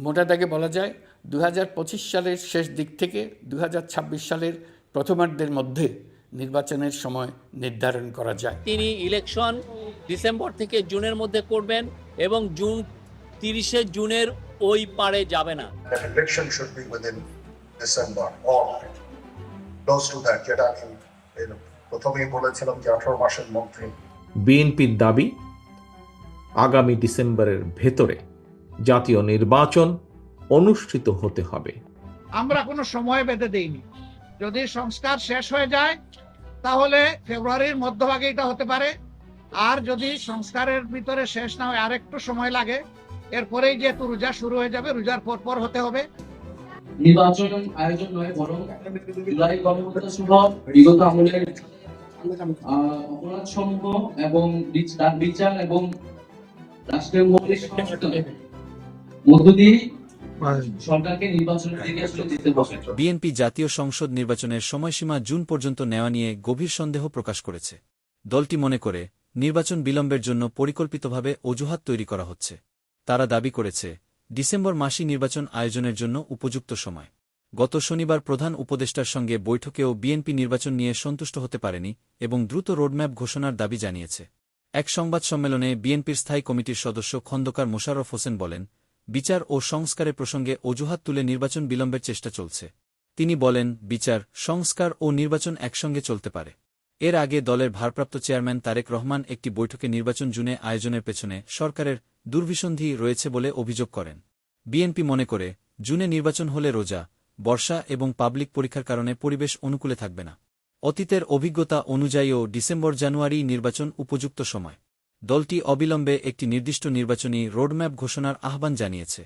মোটা দাগে বলা যায় 2025 সালের শেষ দিক থেকে 2026 সালের প্রথমার্ধের মধ্যে নির্বাচনের সময় নির্ধারণ করা যায়। তিনি ইলেকশন ডিসেম্বর থেকে জুনের মধ্যে করবেন এবং 30 জুনের ওই পারে যাবে না। Election should be within December or close to that. যেটা আমি প্রথমেই বলেছিলাম যে 18 মাসের মধ্যে। বিএনপির দাবি আগামী ডিসেম্বরের ভেতরে জাতীয় নির্বাচন অনুষ্ঠিত হতে হবে। আমরা কোনো সময় বেঁধে দেইনি। যদি সংস্কার শেষ হয়ে যায় তাহলে ফেব্রুয়ারির মধ্যভাগে এটা হতে পারে, আর যদি সংস্কারের ভিতরে শেষ না হয় আরেকটু সময় লাগে, এরপরেই যেহেতু রোজা শুরু হয়ে যাবে, রোজার পর হতে হবে। নির্বাচন আয়োজন নয়, বরং জুলাই গণহত্যা সহ বিগত আমলের অপরাধ সমূহ এবং তার বিচার এবং রাষ্ট্রের মৌলিক সংস্কারের মধ্য দিয়ে সরকারকে নির্বাচনের দিকে দিতে হবে। বিএনপি জাতীয় সংসদ নির্বাচনের সময়সীমা জুন পর্যন্ত নেওয়া নিয়ে গভীর সন্দেহ প্রকাশ করেছে। দলটি মনে করে নির্বাচন বিলম্বের জন্য পরিকল্পিতভাবে অজুহাত তৈরি করা হচ্ছে। তারা দাবি করেছে ডিসেম্বর মাসই নির্বাচন আয়োজনের জন্য উপযুক্ত সময়। গত শনিবার প্রধান উপদেষ্টার সঙ্গে বৈঠকেও বিএনপি নির্বাচন নিয়ে সন্তুষ্ট হতে পারেনি এবং দ্রুত রোডম্যাপ ঘোষণার দাবি জানিয়েছে। এক সংবাদ সম্মেলনে বিএনপির স্থায়ী কমিটির সদস্য খন্দকার মোশাররফ হোসেন বলেন, বিচার ও সংস্কারের প্রসঙ্গে অজুহাত তুলে নির্বাচন বিলম্বের চেষ্টা চলছে। তিনি বলেন, বিচার, সংস্কার ও নির্বাচন একসঙ্গে চলতে পারে। এর আগে দলের ভারপ্রাপ্ত চেয়ারম্যান তারেক রহমান একটি বৈঠকে নির্বাচন জুনে আয়োজনের পেছনে সরকারের দুর্বিসন্ধি রয়েছে বলে অভিযোগ করেন। বিএনপি মনে করে জুনে নির্বাচন হলে রোজা, বর্ষা এবং পাবলিক পরীক্ষার কারণে পরিবেশ অনুকূলে থাকবে না। অতীতের অভিজ্ঞতা অনুযায়ীও ডিসেম্বর-জানুয়ারি নির্বাচন উপযুক্ত সময়। দলটি অবিলম্বে একটি নির্দিষ্ট নির্বাচনী রোডম্যাপ ঘোষণার আহ্বান জানিয়েছে।